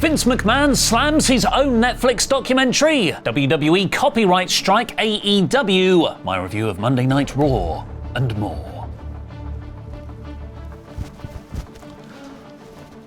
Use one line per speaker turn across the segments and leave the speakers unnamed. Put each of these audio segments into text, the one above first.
Vince McMahon slams his own Netflix documentary. WWE copyright strike AEW. My review of Monday Night Raw, and more.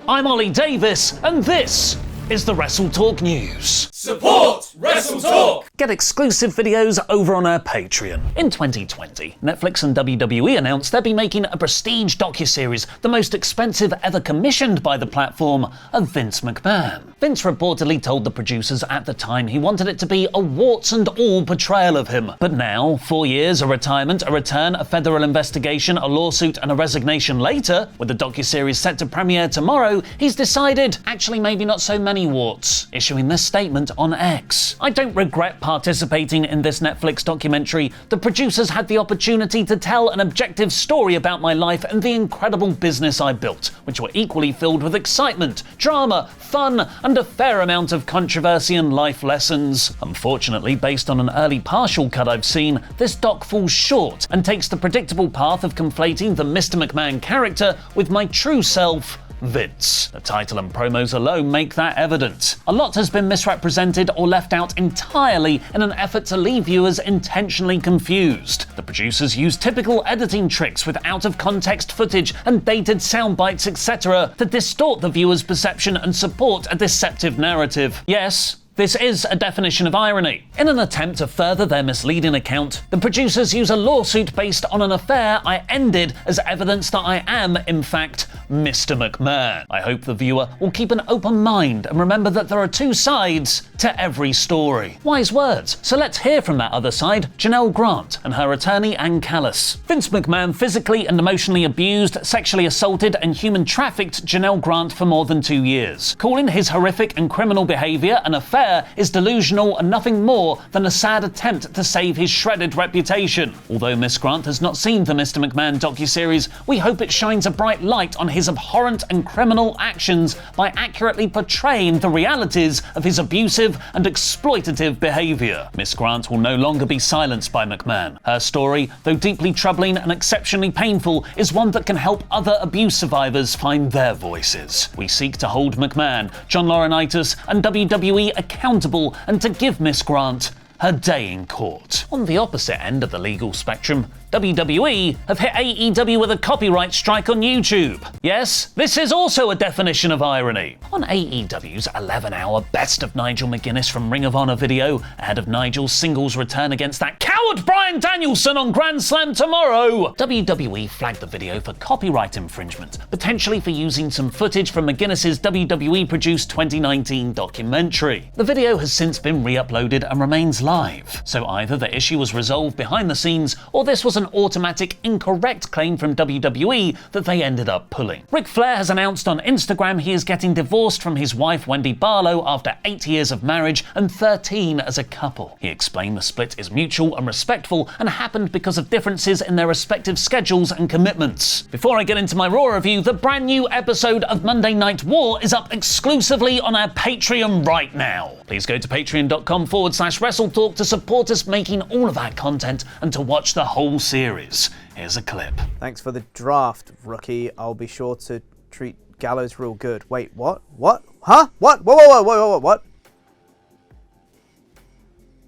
I'm Ollie Davis, and this is the WrestleTalk News.
Support WrestleTalk!
Get exclusive videos over on our Patreon. In 2020, Netflix and WWE announced they'd be making a prestige docuseries, the most expensive ever commissioned by the platform, of Vince McMahon. Vince reportedly told the producers at the time he wanted it to be a warts and all portrayal of him. But now, 4 years, a retirement, a return, a federal investigation, a lawsuit, and a resignation later, with the docuseries set to premiere tomorrow, he's decided, actually maybe not so many warts, issuing this statement on X. I don't regret participating in this Netflix documentary. The producers had the opportunity to tell an objective story about my life and the incredible business I built, which were equally filled with excitement, drama, fun, and a fair amount of controversy and life lessons. Unfortunately, based on an early partial cut I've seen, this doc falls short and takes the predictable path of conflating the Mr McMahon character with my true self, Vince. The title and promos alone make that evident. A lot has been misrepresented or left out entirely in an effort to leave viewers intentionally confused. The producers use typical editing tricks with out-of-context footage and dated sound bites, etc., to distort the viewer's perception and support a deceptive narrative. Yes, this is a definition of irony. In an attempt to further their misleading account, the producers use a lawsuit based on an affair I ended as evidence that I am, in fact, Mr. McMahon. I hope the viewer will keep an open mind and remember that there are two sides to every story. Wise words. So let's hear from that other side, Janelle Grant and her attorney Ann Callis. Vince McMahon physically and emotionally abused, sexually assaulted, and human trafficked Janelle Grant for more than 2 years. Calling his horrific and criminal behavior an affair is delusional and nothing more than a sad attempt to save his shredded reputation. Although Miss Grant has not seen the Mr. McMahon docuseries, we hope it shines a bright light on his abhorrent and criminal actions by accurately portraying the realities of his abusive and exploitative behavior. Miss Grant will no longer be silenced by McMahon. Her story, though deeply troubling and exceptionally painful, is one that can help other abuse survivors find their voices. We seek to hold McMahon, John Laurinaitis, and WWE accountable and to give Miss Grant her day in court. On the opposite end of the legal spectrum, WWE have hit AEW with a copyright strike on YouTube. Yes, this is also a definition of irony. On AEW's 11-hour Best of Nigel McGuinness from Ring of Honor video, ahead of Nigel's singles return against that coward Bryan Danielson on Grand Slam tomorrow, WWE flagged the video for copyright infringement, potentially for using some footage from McGuinness's WWE-produced 2019 documentary. The video has since been re-uploaded and remains live, so either the issue was resolved behind the scenes or this was an automatic incorrect claim from WWE that they ended up pulling. Ric Flair has announced on Instagram he is getting divorced from his wife Wendy Barlow after 8 years of marriage and 13 as a couple. He explained the split is mutual and respectful and happened because of differences in their respective schedules and commitments. Before I get into my Raw review, the brand new episode of Monday Night War is up exclusively on our Patreon right now. Please go to patreon.com/WrestleTalk to support us making all of our content and to watch the whole series. Here's a clip.
Thanks for the draft, rookie. I'll be sure to treat Gallows real good. Wait, what? What? Huh? What? Whoa, what?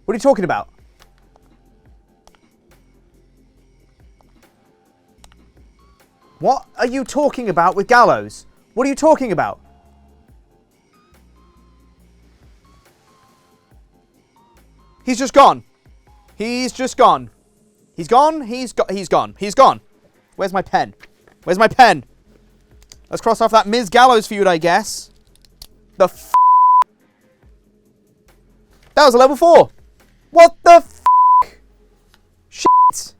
What are you talking about? What are you talking about with Gallows? What are you talking about? He's just gone. He's just gone. He's gone. He's gone. Where's my pen? Where's my pen? Let's cross off that Ms. Gallows feud, I guess. The f***? That was a level 4. What the f***? Shit.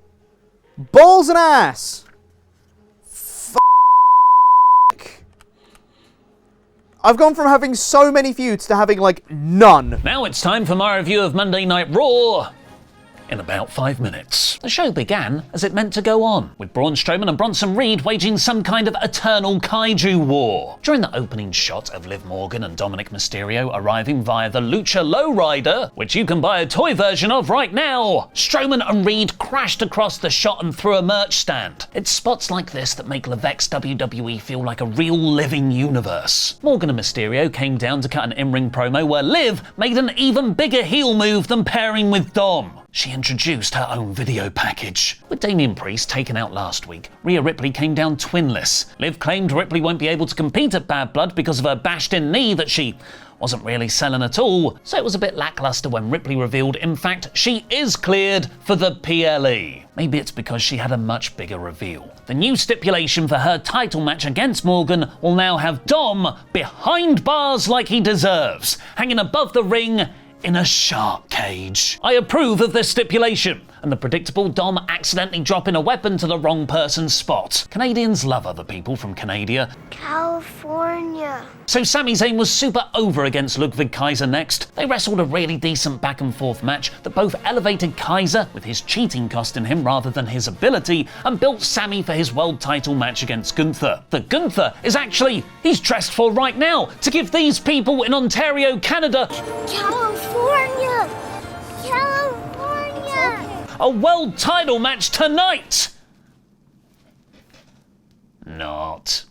Balls and ass. I've gone from having so many feuds to having, like, none.
Now it's time for my review of Monday Night Raw, in about 5 minutes. The show began as it meant to go on, with Braun Strowman and Bronson Reed waging some kind of eternal kaiju war. During the opening shot of Liv Morgan and Dominic Mysterio arriving via the Lucha Lowrider, which you can buy a toy version of right now, Strowman and Reed crashed across the shot and through a merch stand. It's spots like this that make Levesque's WWE feel like a real living universe. Morgan and Mysterio came down to cut an in-ring promo where Liv made an even bigger heel move than pairing with Dom. She introduced her own video package. With Damian Priest taken out last week, Rhea Ripley came down twinless. Liv claimed Ripley won't be able to compete at Bad Blood because of her bashed-in knee that she wasn't really selling at all, so it was a bit lackluster when Ripley revealed, in fact, she is cleared for the PLE. Maybe it's because she had a much bigger reveal. The new stipulation for her title match against Morgan will now have Dom behind bars like he deserves, hanging above the ring in a shark cage. I approve of this stipulation, and the predictable Dom accidentally dropping a weapon to the wrong person's spot. Canadians love other people from Canada.
California.
So Sami Zayn was super over against Ludwig Kaiser next. They wrestled a really decent back and forth match that both elevated Kaiser, with his cheating costing him rather than his ability, and built Sami for his world title match against Gunther. That Gunther is actually, he's dressed for right now, to give these people in Ontario, Canada,
California.
a world title match tonight! Not.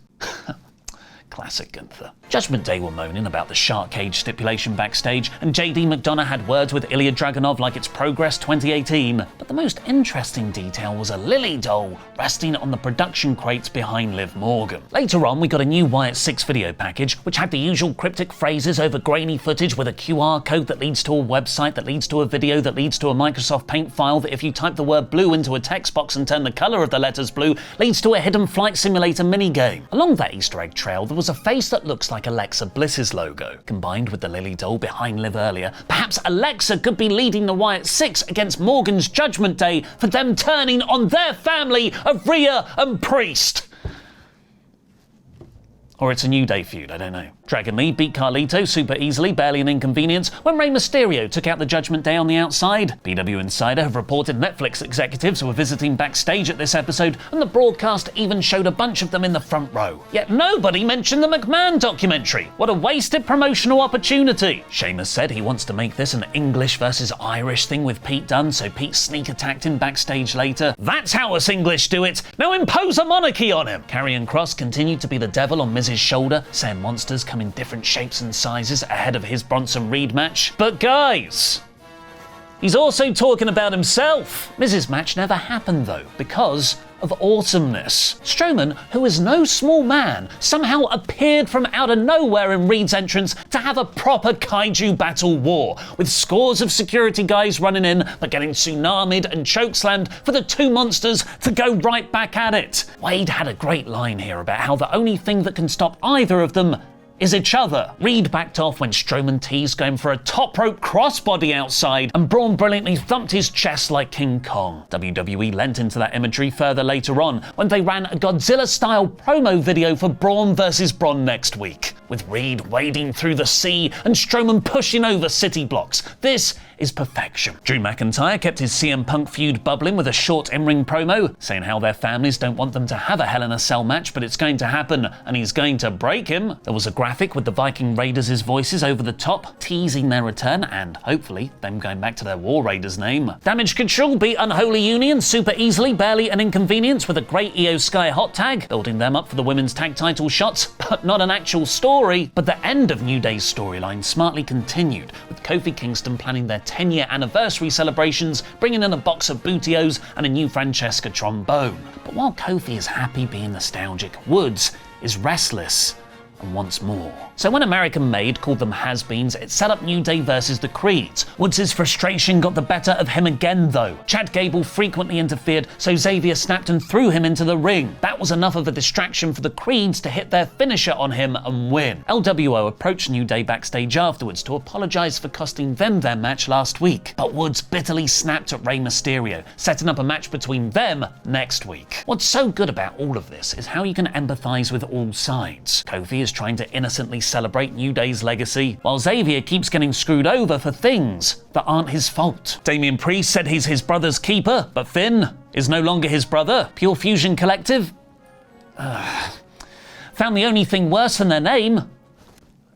Classic Gunther. Judgment Day were moaning about the shark cage stipulation backstage, and JD McDonough had words with Ilya Dragunov like it's Progress 2018. But the most interesting detail was a Lily doll resting on the production crates behind Liv Morgan. Later on, we got a new Wyatt 6 video package, which had the usual cryptic phrases over grainy footage with a QR code that leads to a website that leads to a video that leads to a Microsoft Paint file that, if you type the word blue into a text box and turn the color of the letters blue, leads to a hidden flight simulator minigame. Along that Easter egg trail, there was a face that looks like Alexa Bliss's logo. Combined with the Lily doll behind Liv earlier, perhaps Alexa could be leading the Wyatt 6 against Morgan's Judgment Day for them turning on their family of Rhea and Priest. Or it's a New Day feud, I don't know. Dragon Lee beat Carlito super easily, barely an inconvenience, when Rey Mysterio took out the Judgment Day on the outside. PW Insider have reported Netflix executives were visiting backstage at this episode, and the broadcast even showed a bunch of them in the front row. Yet nobody mentioned the McMahon documentary. What a wasted promotional opportunity. Sheamus said he wants to make this an English versus Irish thing with Pete Dunne, so Pete sneak attacked him backstage later. That's how us English do it. Now impose a monarchy on him. Karrion Kross continued to be the devil on Miz's shoulder, saying monsters come in different shapes and sizes ahead of his Bronson Reed match. But guys, he's also talking about himself. Miz's match never happened though, because of awesomeness. Strowman, who is no small man, somehow appeared from out of nowhere in Reed's entrance to have a proper kaiju battle war, with scores of security guys running in but getting tsunami'd and chokeslammed for the two monsters to go right back at it. Wade had a great line here about how the only thing that can stop either of them is each other. Reed backed off when Strowman teased going for a top rope crossbody outside, and Braun brilliantly thumped his chest like King Kong. WWE lent into that imagery further later on when they ran a Godzilla-style promo video for Braun vs. Braun next week, with Reed wading through the sea and Strowman pushing over city blocks. This is perfection. Drew McIntyre kept his CM Punk feud bubbling with a short in-ring promo, saying how their families don't want them to have a Hell in a Cell match, but it's going to happen, and he's going to break him. There was a graphic with the Viking Raiders' voices over the top, teasing their return, and hopefully them going back to their War Raiders name. Damage Control beat Unholy Union super easily, barely an inconvenience, with a great Io Sky hot tag, building them up for the women's tag title shots, but not an actual story. But the end of New Day's storyline smartly continued, with Kofi Kingston planning their 10-year anniversary celebrations, bringing in a box of Bootios and a new Francesca trombone. But while Kofi is happy being nostalgic, Woods is restless and wants more. So when American Made called them has-beens, it set up New Day versus the Creeds. Woods' frustration got the better of him again though. Chad Gable frequently interfered, so Xavier snapped and threw him into the ring. That was enough of a distraction for the Creeds to hit their finisher on him and win. LWO approached New Day backstage afterwards to apologise for costing them their match last week. But Woods bitterly snapped at Rey Mysterio, setting up a match between them next week. What's so good about all of this is how you can empathise with all sides. Kofi is trying to innocently celebrate New Day's legacy, while Xavier keeps getting screwed over for things that aren't his fault. Damian Priest said he's his brother's keeper, but Finn is no longer his brother. Pure Fusion Collective found the only thing worse than their name.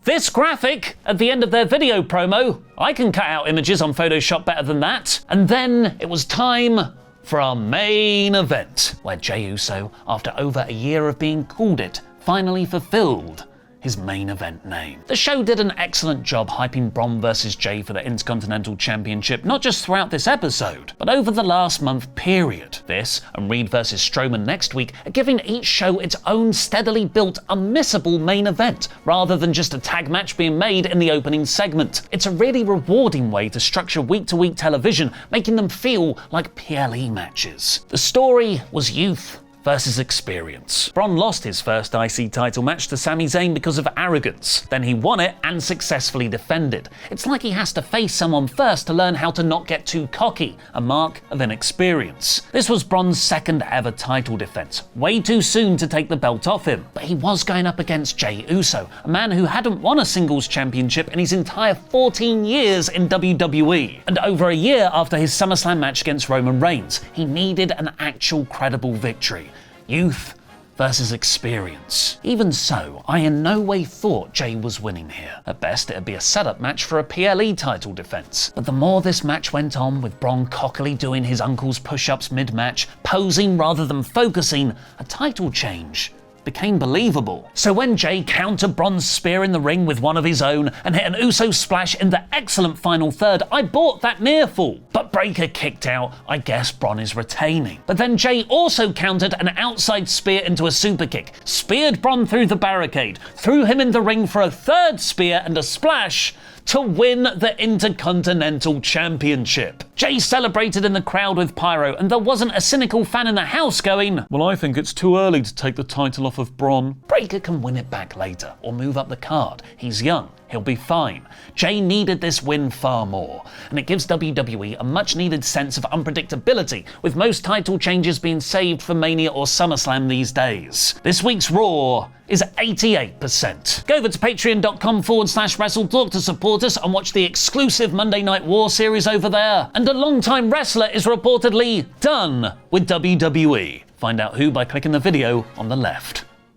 This graphic at the end of their video promo. I can cut out images on Photoshop better than that. And then it was time for our main event, where Jey Uso, after over a year of being called it, finally fulfilled his main event name. The show did an excellent job hyping Braun versus Jey for the Intercontinental Championship, not just throughout this episode, but over the last month period. This, and Reed versus Strowman next week, are giving each show its own steadily built, unmissable main event, rather than just a tag match being made in the opening segment. It's a really rewarding way to structure week-to-week television, making them feel like PLE matches. The story was youth versus experience. Braun lost his first IC title match to Sami Zayn because of arrogance. Then he won it and successfully defended. It's like he has to face someone first to learn how to not get too cocky, a mark of inexperience. This was Braun's second ever title defense, way too soon to take the belt off him. But he was going up against Jey Uso, a man who hadn't won a singles championship in his entire 14 years in WWE. And over a year after his SummerSlam match against Roman Reigns, he needed an actual credible victory. Youth versus experience. Even so, I in no way thought Jey was winning here. At best, it'd be a setup match for a PLE title defense. But the more this match went on, with Braun cockily doing his uncle's push-ups mid-match, posing rather than focusing, a title change became believable. So when Jey countered Braun's spear in the ring with one of his own and hit an Uso splash in the excellent final third, I bought that near fall. But Breakker kicked out, I guess Braun is retaining. But then Jey also countered an outside spear into a super kick, speared Braun through the barricade, threw him in the ring for a third spear and a splash to win the Intercontinental Championship. Jey celebrated in the crowd with pyro, and there wasn't a cynical fan in the house going, "Well, I think it's too early to take the title off of Braun." Breakker can win it back later, or move up the card. He's young. He'll be fine. Jey needed this win far more, and it gives WWE a much-needed sense of unpredictability, with most title changes being saved for Mania or SummerSlam these days. This week's Raw is 88%. Go over to patreon.com/WrestleTalk to support us and watch the exclusive Monday Night War series over there. And a longtime wrestler is reportedly done with WWE. Find out who by clicking the video on the left.